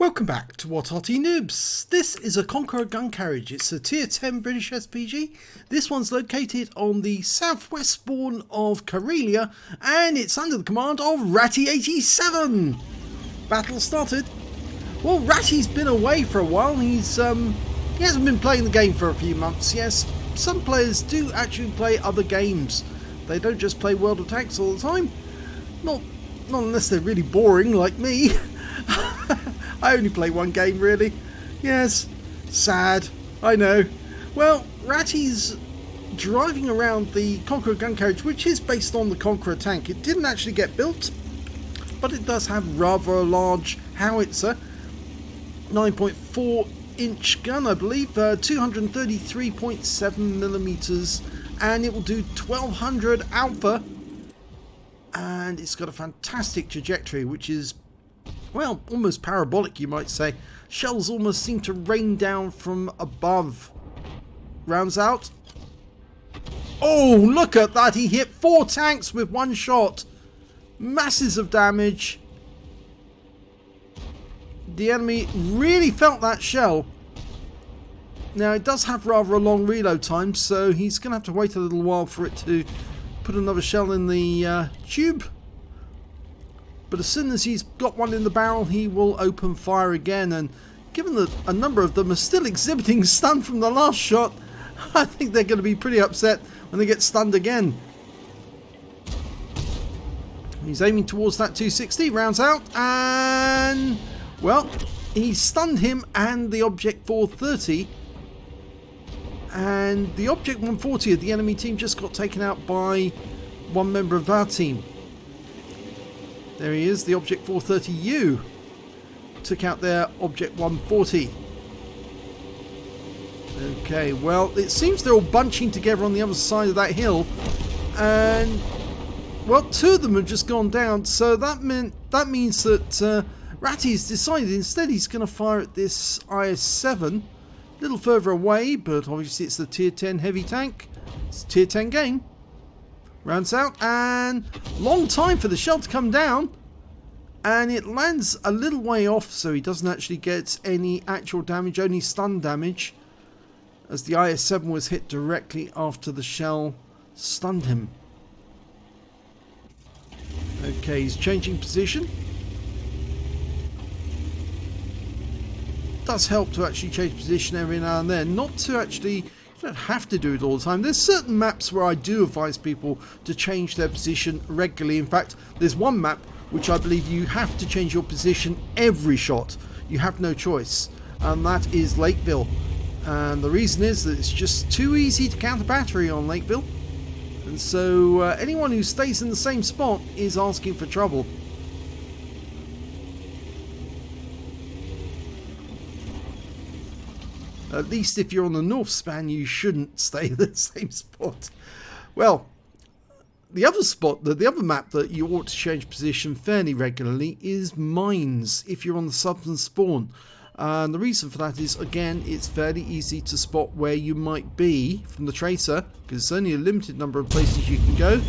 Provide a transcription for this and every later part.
Welcome back to What Arty Noobs. This is a Conqueror Gun Carriage. It's a tier 10 British SPG. This one's located on the southwest spawn of Karelia and it's under the command of Ratty87. Battle started. Well, Ratty's been away for a while. He hasn't been playing the game for a few months. Yes, some players do actually play other games. They don't just play World of Tanks all the time. Not unless they're really boring like me. I only play one game really. Yes, sad, I know. Well, Ratty's driving around the Conqueror Gun Carriage, which is based on the Conqueror tank. It didn't actually get built, but it does have rather a large howitzer. 9.4 inch gun, I believe, 233.7 millimeters, and it will do 1200 alpha. And it's got a fantastic trajectory, which is, well, almost parabolic, you might say. Shells almost seem to rain down from above. Rounds out. Oh, look at that. He hit 4 tanks with one shot. Masses of damage. The enemy really felt that shell. Now, it does have rather a long reload time, so he's going to have to wait a little while for it to put another shell in the tube. But as soon as he's got one in the barrel, he will open fire again. And given that a number of them are still exhibiting stun from the last shot, I think they're going to be pretty upset when they get stunned again. He's aiming towards that 260, rounds out, and, well, he stunned him and the Object 430. And the Object 140 of the enemy team just got taken out by one member of our team. There he is, the Object 430U took out their Object 140. Okay, well, it seems they're all bunching together on the other side of that hill, and, well, 2 of them have just gone down, so that means that Ratty's decided instead he's going to fire at this IS-7, a little further away, but obviously it's the tier 10 heavy tank. It's a tier 10 game. Rounds out, and long time for the shell to come down, and it lands a little way off, so he doesn't actually get any actual damage, only stun damage, as the IS-7 was hit directly after the shell stunned him. Okay, he's changing position. Does help to actually change position every now and then, not to actually, you don't have to do it all the time. There's certain maps where I do advise people to change their position regularly. In fact, there's one map which I believe you have to change your position every shot. You have no choice, and that is Lakeville. And the reason is that it's just too easy to counter battery on Lakeville, and so anyone who stays in the same spot is asking for trouble. At least if you're on the north span, you shouldn't stay in the same spot. Well, the other spot, the other map that you ought to change position fairly regularly is mines, if you're on the southern spawn. And the reason for that is, again, it's fairly easy to spot where you might be from the tracer, because it's only a limited number of places you can go.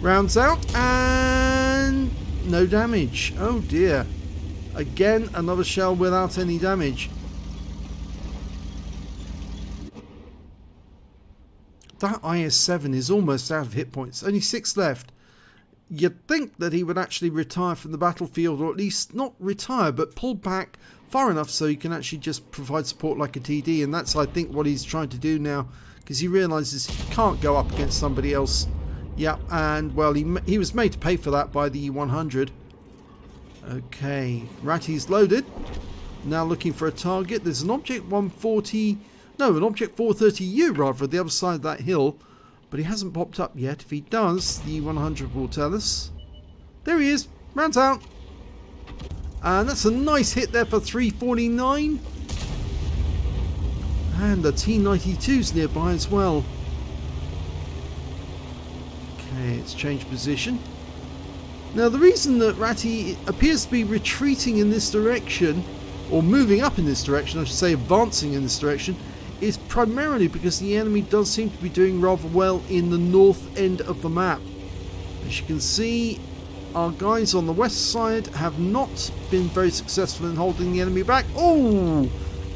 Rounds out, and no damage. Oh dear. Again, another shell without any damage. That IS-7 is almost out of hit points. Only 6 left. You'd think that he would actually retire from the battlefield, or at least not retire, but pull back far enough so he can actually just provide support like a TD. And that's, I think, what he's trying to do now, because he realises he can't go up against somebody else. Yeah, and, well, he was made to pay for that by the E100. Okay, Ratty's loaded. Now looking for a target. There's an Object 140... No, an Object 430U rather, the other side of that hill. But he hasn't popped up yet. If he does, the 100 will tell us. There he is. Rounds out. And that's a nice hit there for 349. And the T-92's nearby as well. Okay, it's changed position. Now, the reason that Ratty appears to be retreating in this direction, or moving up in this direction, I should say advancing in this direction, is primarily because the enemy does seem to be doing rather well in the north end of the map. As you can see, our guys on the west side have not been very successful in holding the enemy back. Oh,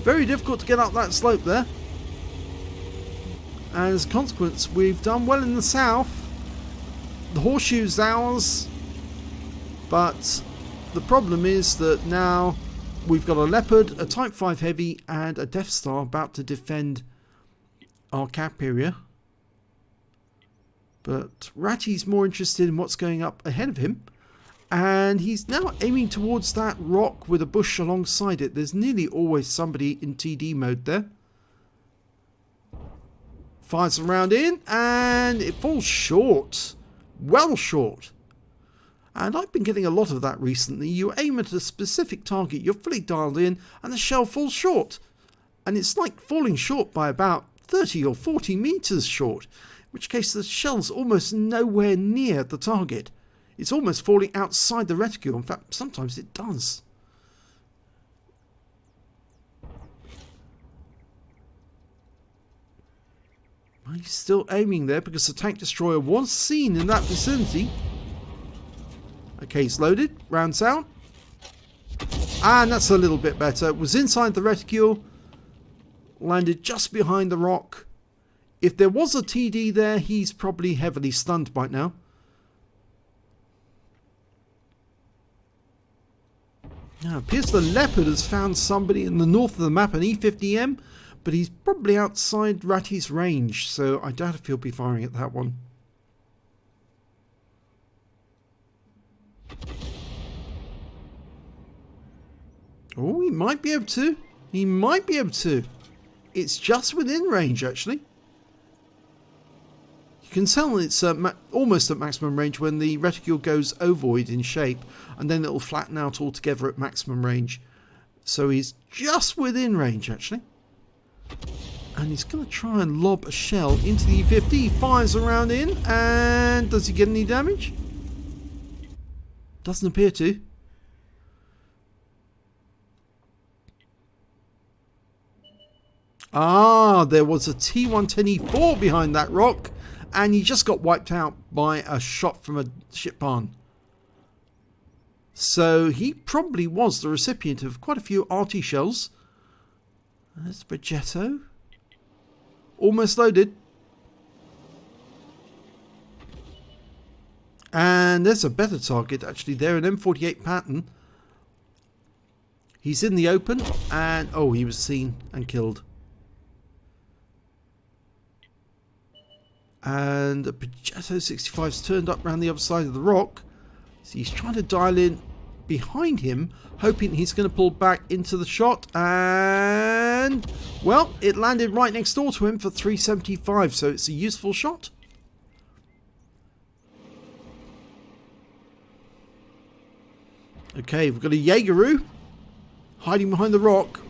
very difficult to get up that slope there. And as a consequence, we've done well in the south. The horseshoe's ours, but the problem is that now we've got a Leopard, a Type 5 Heavy, and a Death Star about to defend our cap area. But Ratty's more interested in what's going up ahead of him. And he's now aiming towards that rock with a bush alongside it. There's nearly always somebody in TD mode there. Fires a round in and it falls short. Well short. And I've been getting a lot of that recently. You aim at a specific target, you're fully dialed in, and the shell falls short. And it's like falling short by about 30 or 40 meters short. In which case the shell's almost nowhere near the target. It's almost falling outside the reticule. In fact, sometimes it does. He's still aiming there because the tank destroyer was seen in that vicinity. Okay, it's loaded. Rounds out. And that's a little bit better. It was inside the reticule. Landed just behind the rock. If there was a TD there, he's probably heavily stunned by now. Now, it appears the Leopard has found somebody in the north of the map, an E50M, but he's probably outside Ratty's range, so I doubt if he'll be firing at that one. Oh, he might be able to. He might be able to. It's just within range, actually. You can tell it's almost at maximum range when the reticule goes ovoid in shape, and then it'll flatten out altogether at maximum range. So he's just within range, actually. And he's going to try and lob a shell into the E50. He fires a round in, and does he get any damage? Doesn't appear to. Ah, there was a T110E4 behind that rock, and he just got wiped out by a shot from a ship barn. So he probably was the recipient of quite a few Arty shells. There's Progetto. Almost loaded. And there's a better target actually there, an M48 Patton. He's in the open and oh, he was seen and killed. And the Progetto 65's turned up around the other side of the rock. So he's trying to dial in behind him, hoping he's going to pull back into the shot. And, well, it landed right next door to him for 375. So it's a useful shot. Okay, we've got a Jaegeru hiding behind the rock.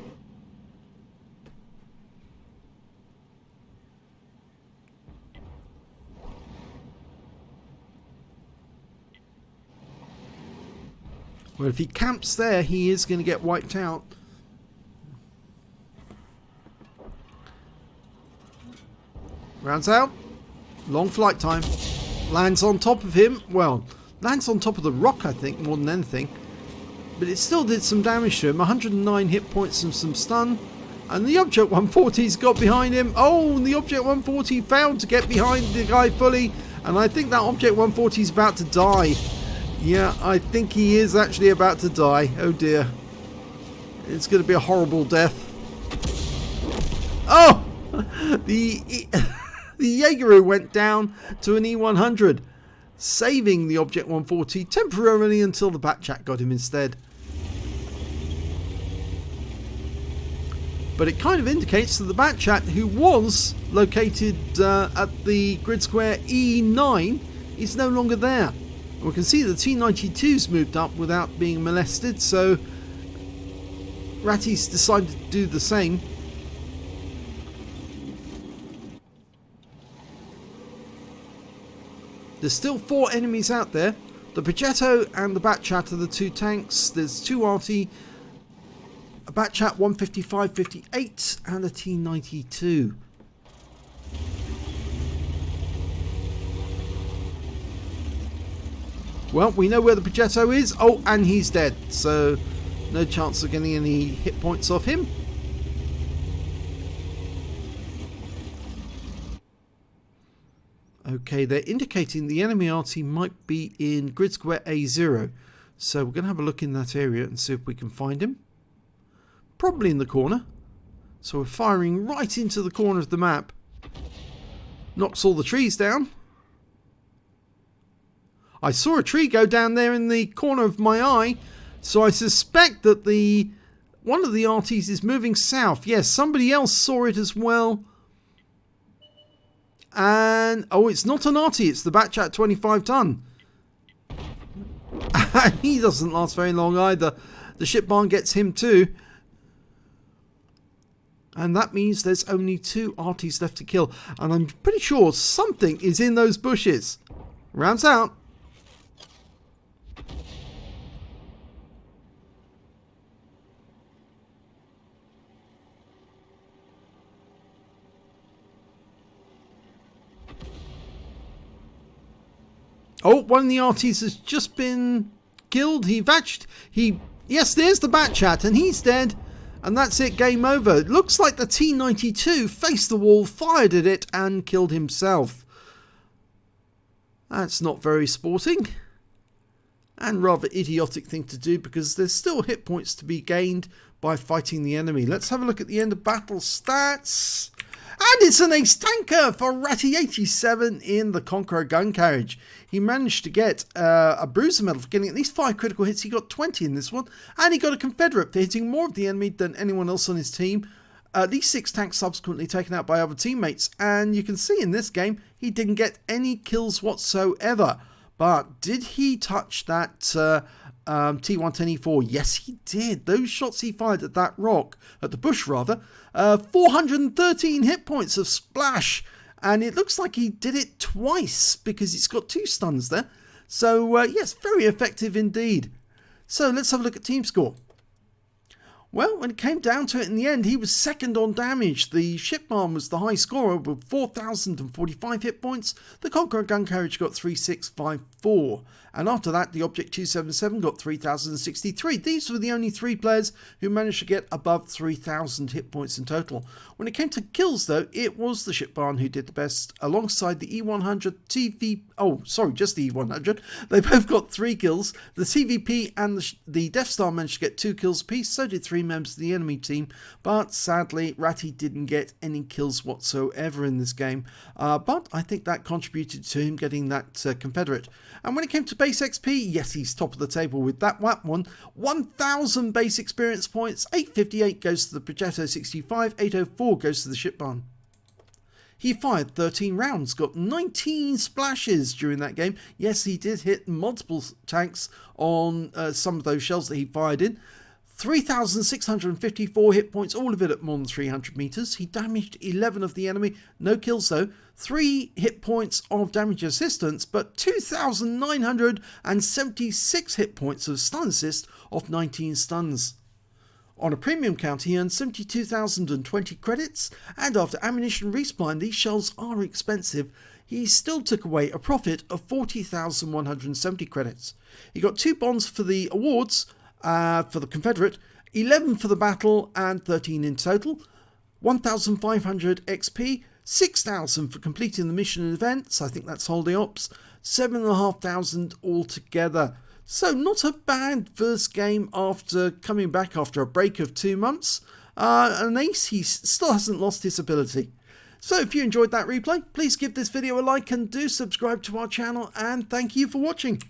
Well, if he camps there, he is going to get wiped out. Rounds out. Long flight time. Lands on top of him. Well, lands on top of the rock, I think, more than anything. But it still did some damage to him. 109 hit points and some stun. And the Object 140's got behind him. Oh, and the Object 140 failed to get behind the guy fully. And I think that Object 140 is about to die. Yeah, I think he is actually about to die. Oh dear. It's going to be a horrible death. Oh! The Jaegeru went down to an E100, saving the Object 140 temporarily until the Batchat got him instead. But it kind of indicates that the Batchat, who was located at the grid square E9, is no longer there. We can see the T-92's moved up without being molested, so Ratty's decided to do the same. There's still 4 enemies out there. The Progetto and the Batchat are the 2 tanks. There's 2 Arty, a Batchat 155-58 and a T-92. Well, we know where the Progetto is. Oh, and he's dead. So no chance of getting any hit points off him. Okay, they're indicating the enemy Arty might be in grid square A0. So we're going to have a look in that area and see if we can find him. Probably in the corner. So we're firing right into the corner of the map. Knocks all the trees down. I saw a tree go down there in the corner of my eye. So I suspect that one of the Arties is moving south. Yes, somebody else saw it as well. And, oh, it's not an Arty, it's the Batchat 25 ton. He doesn't last very long either. The ship barn gets him too. And that means there's only 2 Arties left to kill. And I'm pretty sure something is in those bushes. Rounds out. Oh, one of the Arties has just been killed. Yes, there's the Batchat, and he's dead. And that's it, game over. It looks like the T-92 faced the wall, fired at it, and killed himself. That's not very sporting. And rather idiotic thing to do, because there's still hit points to be gained by fighting the enemy. Let's have a look at the end of battle stats. And it's an Ace Tanker for Arty 87 in the Conqueror Gun Carriage. He managed to get a bruiser medal for getting at least 5 critical hits. He got 20 in this one. And he got a Confederate for hitting more of the enemy than anyone else on his team. These 6 tanks subsequently taken out by other teammates. And you can see in this game, he didn't get any kills whatsoever. But did he touch that T110E4? Yes, he did. Those shots he fired at that rock, at the bush rather, 413 hit points of splash. And it looks like he did it twice because it's got 2 stuns there. So, yes, very effective indeed. So, let's have a look at team score. Well, when it came down to it in the end, he was second on damage. The shipman was the high scorer with 4,045 hit points. The Conqueror Gun Carriage got 3,654. And after that, the Object 277 got 3,063. These were the only 3 players who managed to get above 3,000 hit points in total. When it came to kills, though, it was the shipman who did the best, alongside the E100 TV... Oh, sorry, just the E100. They both got 3 kills. The TVP and the Death Star managed to get 2 kills apiece. So did 3 members of the enemy team. But sadly, Arty didn't get any kills whatsoever in this game. But I think that contributed to him getting that Confederate. And when it came to base XP, yes, he's top of the table with that one. 1,000 base experience points, 858 goes to the Progetto 65, 804 goes to the ship barn. He fired 13 rounds, got 19 splashes during that game. Yes, he did hit multiple tanks on some of those shells that he fired in. 3,654 hit points, all of it at more than 300 meters. He damaged 11 of the enemy, no kills though. 3 hit points of damage assistance, but 2,976 hit points of stun assist off 19 stuns. On a premium count, he earned 72,020 credits, and after ammunition resupply, and these shells are expensive, he still took away a profit of 40,170 credits. He got 2 bonds for the awards, for the Confederate, 11 for the battle, and 13 in total. 1,500 XP, 6,000 for completing the mission and events, I think that's holiday ops, 7,500 altogether. So not a bad first game after coming back after a break of 2 months. And Ace, he still hasn't lost his ability. So if you enjoyed that replay, please give this video a like and do subscribe to our channel, and thank you for watching.